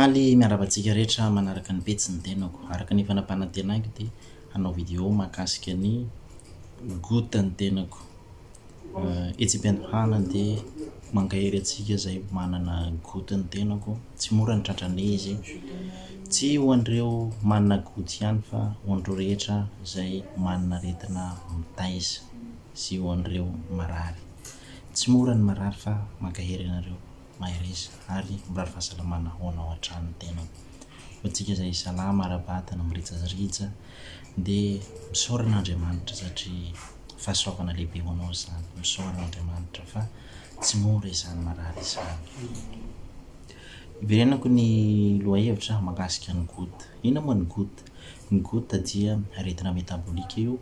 Mafaly miarahaba antsika rehetra manaraka ny petsy ny tenako araka ny fanapanatenako dia hanao video mahakasika ny goutte ny tenako etsy-piandohana dia mangahery antsika izay manana goutte ny tenako tsy mora ny tratran'ilay izy tsy ho an'ireo manana goutte ihany fa ho an'ireo rehetra izay manana aretina mitaiza sy ho an'ireo marary tsy mora ny marary fa mangahery anareo mahereza ary mirary fahasalamana ho anao hatrany tenako antsika izay salama ara-batana miritsaritsa dia misaorana Andriamanitra satria fahasoavana lehibe ho anao izany misaorana Andriamanitra fa tsy mora izany marary izany iverenako ny lohahevitra mahakasika ny goutte. Inona moa ny goutte? Ny goutte dia aretina metabolika io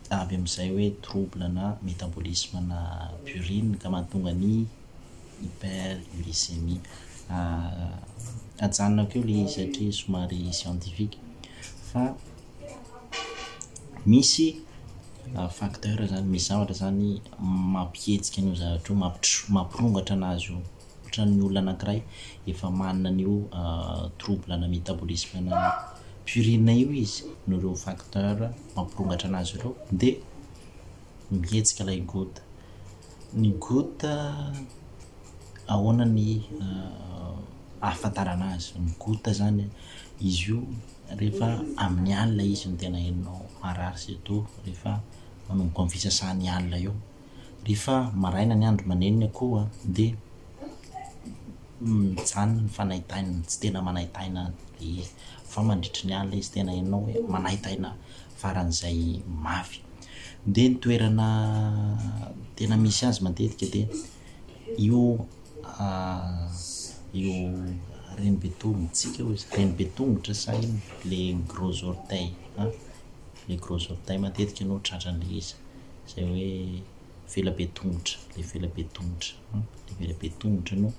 avy amin'izay hoe trouble na métabolisme na purine ka mahatonga ny hyperglycémie ajanonako eo le izy satria somary scientifique fa misy facteur zany misy zavatra zany mampihetsika an'io zavatra io mampirongatra anazy io ohatra ny olona anankiray efa manana an'io trouble na métabolisme na purine io izy no ireo facteur mampirongatra anazy ireo dia mihetsika ilay goutte. Ny goutte ahoana ny ahafantarana azy ny goutte zany izy io rehefa amin'ny alina izy no tena hainao marary sy atao rehefa manomboka amin'ny fisasan'ny alina eo rehefa maraina ny andro manenina koa dia mijanona ny fanaitaina tsy tena manaitaina le izy fa mandritry ny alina izy tena hainao hoe manaitaina faran'izay mafy dia ny toerana tena misy azy matetika dia io reny betongotsika hoe reny betongotra sa ino le gros orteil le gros orteil matetika anao tratran'ilay izy izay hoe velabetongotra le velabetongotra le velabetongotra no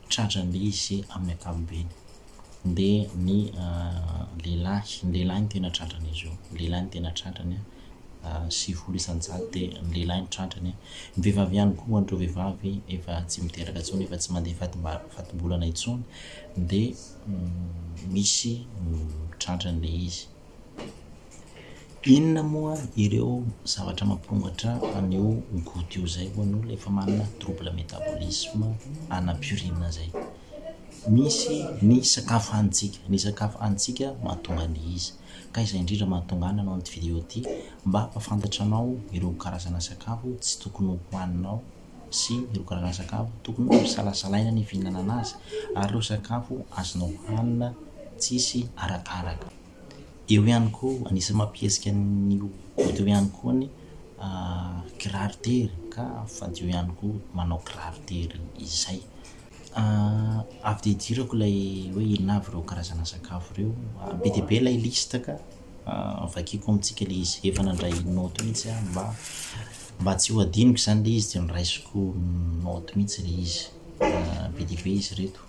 tratran'ilay izy amin'ny ankapobeny dia ny lehilahy ny tena tratran'izy io lehilahy ny tena tratrany 9 isan-jato dia ny lehilahy ny tratrany ny vehivavy ihany koa an'ireo vehivavy efa tsy miteraka intsony efa tsy mandeha fatimbolana intsony dia misy tratran'ilay izy. Inona moa ireo zavatra mampirongatra an'io goutte io zay ho an'olona efa manana trouble métabolisme ana purine zay misy ny sakafo hanintsika mahatonga ny izy ka izay indrindra mahatonga anao an'ity video ity mba hampafantatra anao ireo karazana sakafo tsy tokony hohaninao sy ireo karazana sakafo tokony salasalaina ny fihinanana azy ary ireo sakafo azonao hohanina tsisy arakaraka. Eo ihany koa anisany mampiesika ny goutte eo ihany koa ny kiraro tery ka fadio ihany koa manao kiraro tery izay avy dia idirako ilay hoe inona avy ireo karazana sakafo ireo be dia be ilay lista ka vakiko amintsika ilay izy efa nandray note mihitsy mba tsy ho adiniko izany ilay izy dia niraisiko note mihitsy ilay izy be dia be izy reto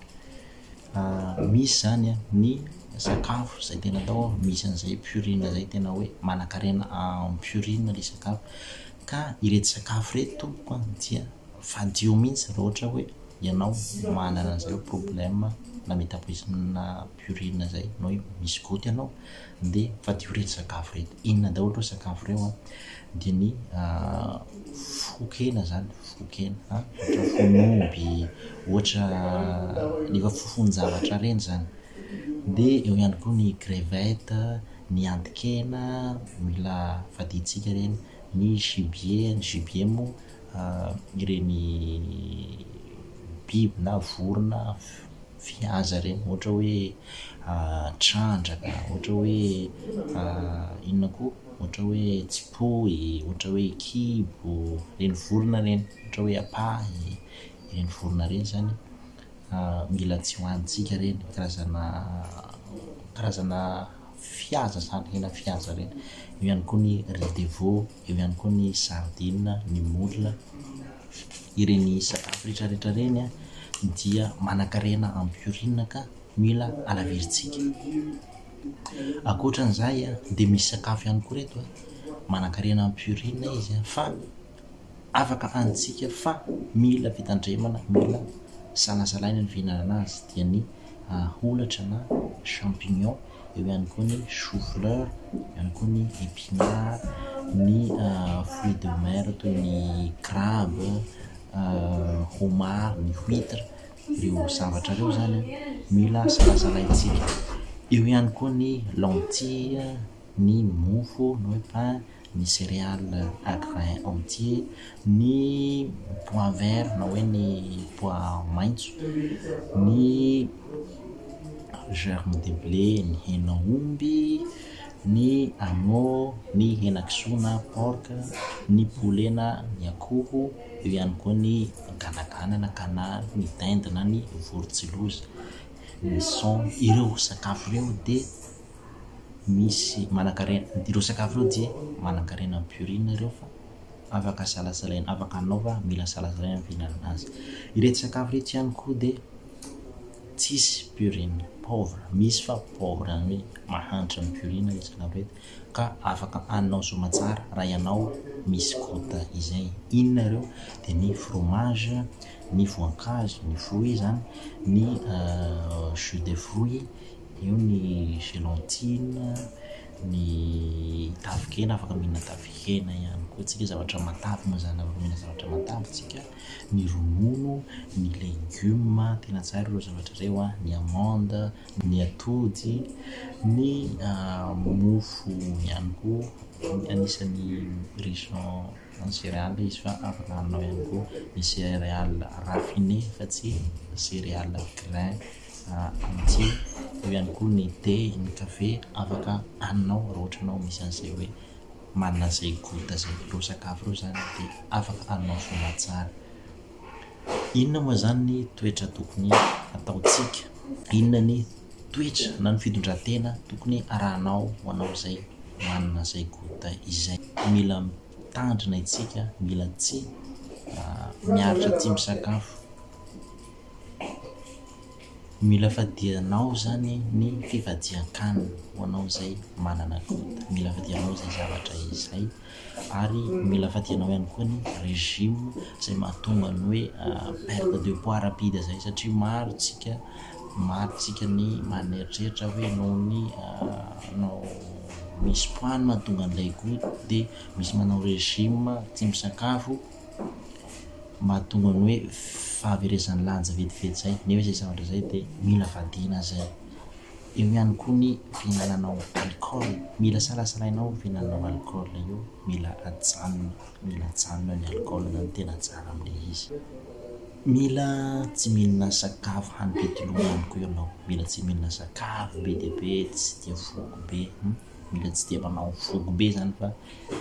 misy zany ny sakafo izay tena atao misy an'izay purine zay tena hoe manan-karena en purine ilay sakafo ka ireto sakafo reto dia fadio mihitsy raha ohatra hoe ianao manana an'izay problème na métabolisme na purine zay no misy goutte ianao dia fadio reto sakafo reto. Inona daholo ireo sakafo ireo dia ny fokena zany fokena ohatra fon'omby ohatra nefa fofon-javatra reny zany dia eo ihany koa ny crevette ny antikena mila fadintsika reny ny gibier moa ireny biby na vorona fihaza reny ohatra hoe trandraka ohatra hoe inona koa ohatra hoe tsipoy ohatra hoe kibo reny vorona reny ohatra hoe apahy reny vorona reny zany mila tsy hohanintsika reny karazana fihaza zany hena fihaza reny. Eo ihany koa ny riz de veau eo ihany koa ny sardine ny moule ireny sakafo rehetrarehetra reny dia manan-karena en purine ka mila alavirintsika. Ankoatran'izay dia misy sakafo ihany koa reto manan-karena en purine izy fa afaka hanintsika fa mila fitandremana mila salasalaina ny fihinanana azy dia ny holatra na champignon, eo ihany koa ny chou-fleur, ihany koa ny épinard, ny fruits de mer toy ny crabe, homard, ny huître, ireo zavatra ireo zany mila salasalaintsika. Eo ihany koa ny lentille, ny mofo na hoe pain, ny céréales à grains entiers, ny pois vert na hoe ny pois maitso, ny germe de blé, ny henan'omby, ny agneau, ny henan-kisoa na porc, ny poulet na ny akoho, eo ihany koa ny ganagana na canard, ny dinde na ny vorotsiloza. Ny son ireo sakafo ireo dia misy manan-karena, ireo sakafo ireo dia manan-karena purine ireo fa afaka salasalaina, afaka anaova mila salasalaina fihinanana azy. Ireto sakafo rehetra ihany koa dia tsisy purine, pauvre, misy fa pauvre hoe mahantra amin'ny purine izy sakafo rehetra ka afaka haninao soamantsara raha ianao misy goutte izay. Inona ireo dia ny fromage, ny voankazo, ny fruits zany, ny jus de fruits, eo ny gélatine, ny tavikena, afaka mihinana tavikena ihany koa tsika, zavatra matavy moa zany, afaka mihinana zavatra matavy tsika, ny ronono, ny légumes, tena tsara ireo zavatra ireo, ny amande, ny atody, ny mofo ihany koa, anisan'ny riche en céréales izy fa afaka haninao ihany koa ny céréales raffinées fa tsy céréales grains entiers. Eo ihany koa ny thé, ny café, afaka haninao raha ohatra anao misy an'izay hoe manana izay goutte zay. Ireo sakafo ireo zany dia afaka haninao soamantsara. Inona moa zany ny toetra tokony ataontsika? Inona ny toetra na ny fitondran-tena tokony arahanao ho anao izay manana izay goutte izay? Mila mitandrina itsika, mila tsy miaritra tsy misakafo, mila fadianao zany ny fivadian-kanina ho anao izay manana goutte, mila fadianao izay zavatra izay, ary mila fadianao ihany koa ny régime izay mahatonga ny hoe perte de poids rapide zay, satria maro tsika ny maneritreritρα hoe nao misy poids mahatonga an'ilay goutte dia misy manao régime tsy misakafo mahatonga ny hoe fahaverezan'ny lanja vetivety zay, nefa izay zavatra zay dia mila fadiana zay. Eo ihany koa ny fihinananao alcool, mila salasalainao fihinananao alcool io, mila ajanona ny alcool zany tena tsara amin'ilay izy. Mila tsy mihinana sakafo hanipetoloana ihany koa ianao, mila tsy mihinana sakafo be dia be, tsy dia foko be, mila tsy dia manao foko be zany fa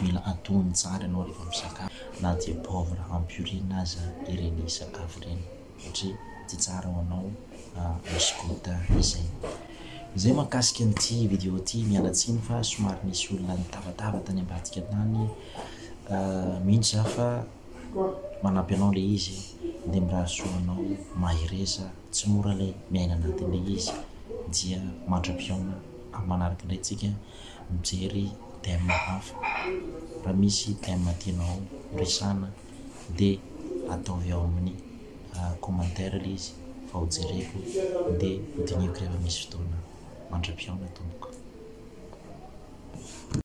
mila atony tsara ianao rehefa misakafo, na dia pauvre en purine aza ireny sakafo ireny satria tsy tsara ho anao misy goutte izay. Izay mahakasika an'ity vidéo ity, mialatsiny fa somary nisy olona nitavatava tany ambadika tany, mihitsy zaho fa manampy anao ilay izy dia mirahasoa anao mahireza, tsy mora ilay miaina anatin'ilay izy, dia mandra-piaona amin'ny manaraka indray tsika mijery thème hafa. Raha misy thème tianao resana dia ataovy ao amin'ny commentaire ilay izy fa ho jereko dia hodiniko rehefa misy fotoana. Mandra-piaona tompoko.